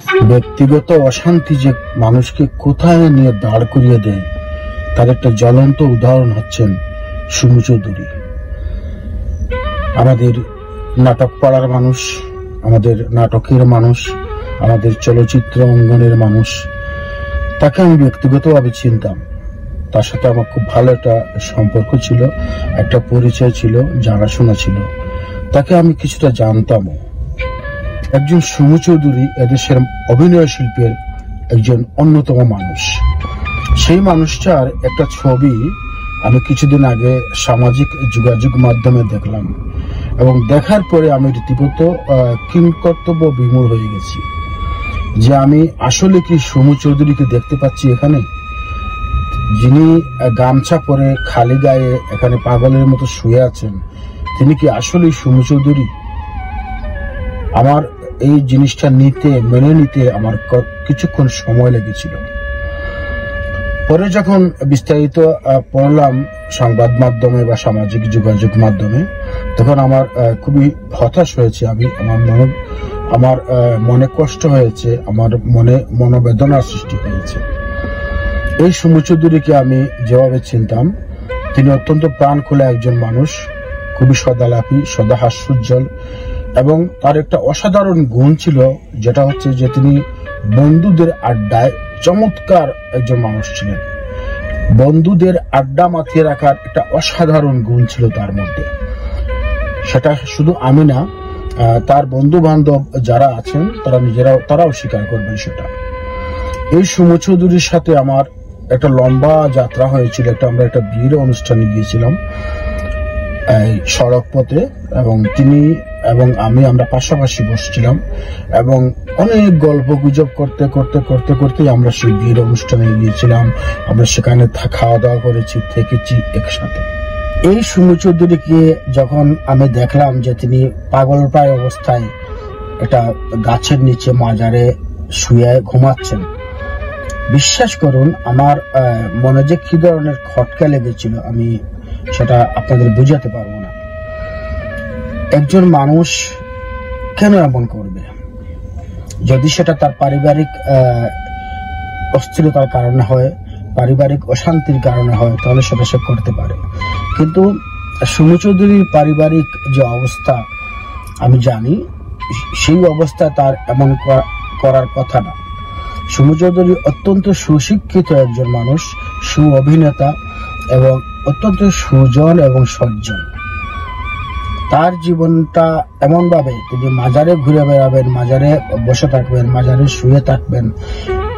ব্যক্তিগত অশান্তি যে মানুষকে কোথায় নিয়ে দাঁড় করিয়ে দেয় তার একটা জ্বলন্ত উদাহরণ হচ্ছেন সুমু চৌধুরী। আমাদের নাটক পাড়ার মানুষ, আমাদের নাটকের মানুষ, আমাদের চলচ্চিত্র অঙ্গনের মানুষ। তাকে আমি ব্যক্তিগতভাবে চিনতাম, তার সাথে আমার খুব ভালো একটা সম্পর্ক ছিল, একটা পরিচয় ছিল, জানাশোনা ছিল। তাকে আমি কিছুটা জানতামও। একজন সুমু চৌধুরী এদেশের অভিনয় শিল্পের একজন অন্যতম মানুষ। সেই মানুষটার একটা ছবি আমি কিছুদিন আগে সামাজিক যোগাযোগ মাধ্যমে দেখলাম, এবং দেখার পরে আমি রীতিমত কিংকর্তব্য বিমূঢ় হয়ে গেছি যে আমি আসলে কি সুমু চৌধুরীকে দেখতে পাচ্ছি এখানে, যিনি গামছা পরে খালি গায়ে এখানে পাগলের মতো শুয়ে আছেন। তিনি কি আসলে সুমু চৌধুরী? আমার এই জিনিসটা মেনে নিতে আমার কিছুক্ষণ সময় লেগেছিল। পরে যখন বিস্তারিত পড়লাম সংবাদ মাধ্যমে বা সামাজিক যোগাযোগ মাধ্যমে, তখন আমার খুবই হতাশ হয়েছে। আমার মনে কষ্ট হয়েছে, আমার মনে মনোবেদনার সৃষ্টি হয়েছে। এই সুমু চৌধুরীকে আমি যেভাবে চিনতাম, তিনি অত্যন্ত প্রাণ খোলা একজন মানুষ, খুবই সদালাপী, সদা হাস্যোজ্জ্বল, এবং তার একটা অসাধারণ গুণ ছিল, যেটা হচ্ছে যে তিনি বন্ধুদের আড্ডায় চমৎকার একজন মানুষ ছিলেন। বন্ধুদের আড্ডা মাতিয়ে রাখার একটা অসাধারণ গুণ ছিল তার মধ্যে। সেটা শুধু আমি না, তার বন্ধু বান্ধব যারা আছেন তারাও স্বীকার করবেন সেটা। এই সুমু চৌধুরীর সাথে আমার একটা লম্বা যাত্রা হয়েছিল। আমরা একটা বিয়ের অনুষ্ঠানে গিয়েছিলাম এই সড়ক পথে, এবং তিনি এবং আমরা পাশাপাশি বসছিলাম, এবং অনেক গল্প গুজব করতে করতে করতে করতে আমরা সেই বিয়ের অনুষ্ঠানে গিয়েছিলাম। আমরা সেখানে খাওয়া দাওয়া করেছি, থেকেছি একসাথে। এই সুমু চৌধুরীকে যখন আমি দেখলাম যে তিনি পাগলপ্রায় অবস্থায় একটা গাছের নিচে মাজারে শুয়ে ঘুমাচ্ছেন, বিশ্বাস করুন আমার মনে যে কি ধরনের খটকা লেগেছিল আমি সেটা আপনাদের বুঝাতে পারবো না। একজন মানুষ কেন এমন করবে? যদি সেটা তার পারিবারিক অস্থিরতার কারণে হয়, পারিবারিক অশান্তির কারণে হয়, তাহলে সেটা সে করতে পারে। কিন্তু সুমু চৌধুরীর পারিবারিক যে অবস্থা আমি জানি, সেই অবস্থা তার এমন করার কথা না। সুমু চৌধুরী অত্যন্ত সুশিক্ষিত একজন মানুষ, সু অভিনেতা, এবং অত্যন্ত সুজন এবং সজ্জন। তার জীবনটা এমন ভাবে তিনি মাজারে ঘুরে বেড়াবেন, মাজারে বসে থাকবেন, মাজারে শুয়ে থাকবেন,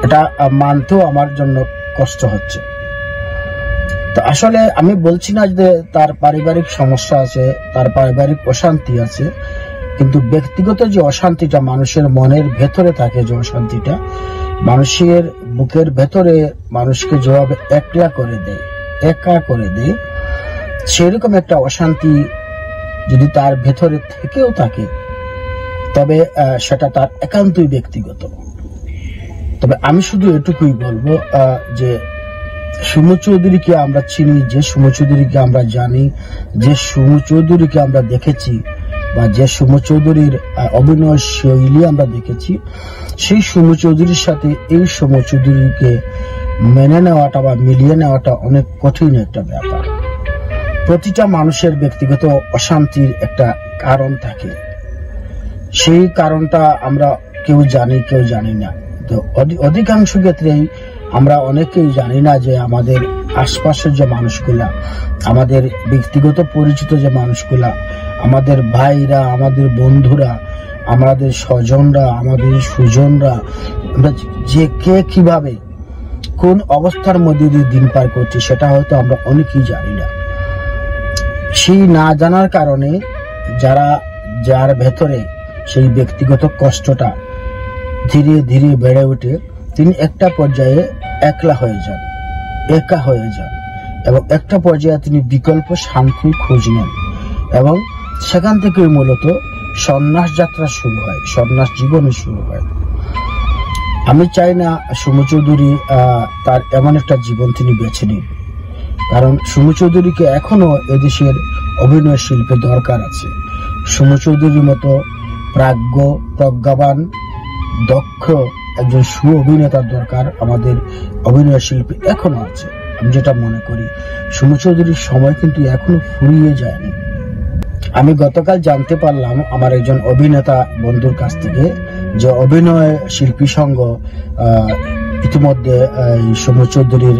এটা মানতেও আমার জন্য কষ্ট হচ্ছে। তো আসলে আমি বলছি না যে তার পারিবারিক সমস্যা আছে, তার পারিবারিক অশান্তি আছে, কিন্তু ব্যক্তিগত যে অশান্তিটা মানুষের মনের ভেতরে থাকে, যে অশান্তিটা মানুষের বুকের ভেতরে মানুষকে যেভাবে একা করে দেয়, সেরকম একটা অশান্তি যদি তার ভেতরে থেকেও থাকে, তবে সেটা তার একান্তই ব্যক্তিগত। তবে আমি শুধু এটুকুই বলবো যে সুমু চৌধুরীকে আমরা চিনি, যে সুমু চৌধুরীকে আমরা জানি, যে সুমু চৌধুরীকে আমরা দেখেছি, বা যে সুমু চৌধুরীর অভিনয় শৈলী আমরা দেখেছি, সেই সুমু চৌধুরীর সাথে এই সুমু চৌধুরীকে মেনে নেওয়াটা বা মিলিয়ে নেওয়াটা অনেক কঠিন একটা ব্যাপার। প্রতিটা মানুষের ব্যক্তিগত অশান্তির একটা কারণ থাকে, সেই কারণটা আমরা কেউ জানি, কেউ জানি না। তো অধিকাংশ ক্ষেত্রেই আমরা অনেকেই জানি না যে আমাদের আশপাশের যে মানুষগুলা, আমাদের ব্যক্তিগত পরিচিত যে মানুষগুলা, আমাদের ভাইরা, আমাদের বন্ধুরা, আমাদের স্বজনরা, আমাদের সুজনরা, আমরা যে কে কিভাবে কোন অবস্থার মধ্যে দিয়ে দিন পার করছি, সেটা হয়তো আমরা অনেকেই জানি না। সেই না জানার কারণে যার ভেতরে সেই ব্যক্তিগত কষ্টটা ধীরে ধীরে বেড়ে ওঠে, তিনি একটা পর্যায়ে একা হয়ে যান, এবং একটা পর্যায়ে তিনি বিকল্প শান্তির খোঁজ নেন, এবং সেখান থেকে মূলত সন্ন্যাস যাত্রা শুরু হয়, সন্ন্যাস জীবনে শুরু হয়। আমি চাই না সুমু চৌধুরী তার এমন একটা জীবন তিনি বেছে নিন, কারণ সুমু চৌধুরীকে এখনো এদেশের অভিনয় শিল্পে দরকার আছে। সুমু চৌধুরীর মতো প্রজ্ঞাবান, দক্ষ একজন অভিনেতার দরকার। আমাদের অভিনয় শিল্পী এখনো আছে, আমি যেটা মনে করি সুমু চৌধুরীর সময় কিন্তু এখনো ফুরিয়ে যায়নি। আমি গতকাল জানতে পারলাম আমার একজন অভিনেতা বন্ধুর কাছ থেকে যে অভিনয় শিল্পী সংঘ ইতিমধ্যে সুমু চৌধুরীর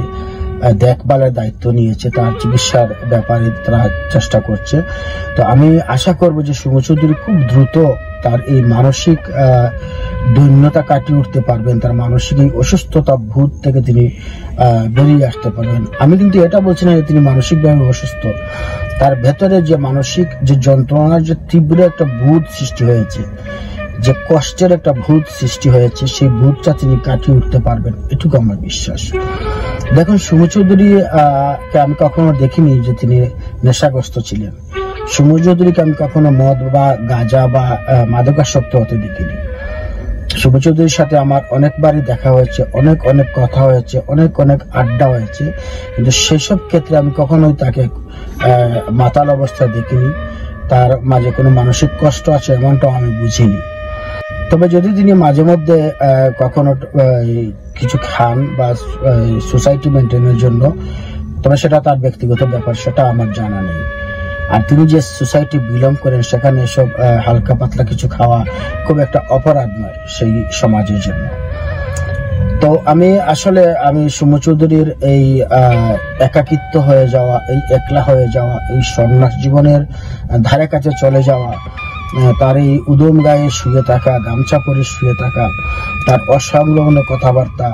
দেখভালের দায়িত্ব নিয়েছে, তার চিকিৎসার ব্যাপারে তারা চেষ্টা করছে। তো আমি আশা করব যে সুমু চৌধুরী খুব দ্রুত তার এই মানসিক দৈন্যতা কাটিয়ে উঠতে পারবেন, তার মানসিক এই অসুস্থতা ভূত থেকে তিনি বেরিয়ে আসতে পারবেন। আমি কিন্তু এটা বলছি না যে তিনি মানসিকভাবে অসুস্থ, তার ভেতরে যে মানসিক যে যন্ত্রণার যে তীব্র একটা ভূত সৃষ্টি হয়েছে, যে কষ্টের একটা ভূত সৃষ্টি হয়েছে, সেই ভূতটা তিনি কাটিয়ে উঠতে পারবেন, এটুকু আমার বিশ্বাস। দেখুন, সুমু চৌধুরী কে আমি কখনো দেখিনি যে তিনি নেশাগ্রস্ত ছিলেন। সুমু চৌধুরীকে আমি কখনো মদ বা গাঁজা বা মাদকাসক্ত হতে দেখিনি। সুমু চৌধুরীর সাথে আমার অনেকবারই দেখা হয়েছে, অনেক অনেক কথা হয়েছে, অনেক অনেক আড্ডা হয়েছে, কিন্তু সেসব ক্ষেত্রে আমি কখনোই তাকে মাতাল অবস্থায় দেখিনি, তার মাঝে কোনো মানসিক কষ্ট আছে এমনটাও আমি বুঝিনি। তবে যদি তিনি মাঝে মধ্যে কখনো কিছু খান বা সোসাইটি মেনটেনের জন্য, তবে সেটা তার ব্যক্তিগত ব্যাপার, সেটা আমার জানা নেই। আর তিনি যে সোসাইটি বিলং করেন সেখানে এসব হালকা পাতলা কিছু খাওয়া খুব একটা অপরাধ নয় সেই সমাজের জন্য। তো আমি সুমু চৌধুরীর এই একাকিত্ব হয়ে যাওয়া, এই একলা হয়ে যাওয়া, এই সন্ন্যাস জীবনের ধারে কাছে চলে যাওয়া, তার এই উদম গায়ে শুয়ে থাকা, গামছা পরে শুয়ে থাকা, তার অসংলগ্ন কথাবার্তা,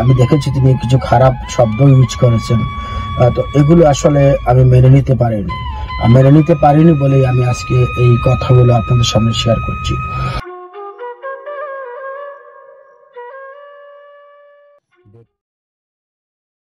আমি দেখেছি তিনি কিছু খারাপ শব্দ ইউজ করেছেন। তো এগুলো আসলে আমি মেনে নিতে পারিনি বলেই আমি আজকে এই কথাগুলো আপনাদের সামনে শেয়ার করছি।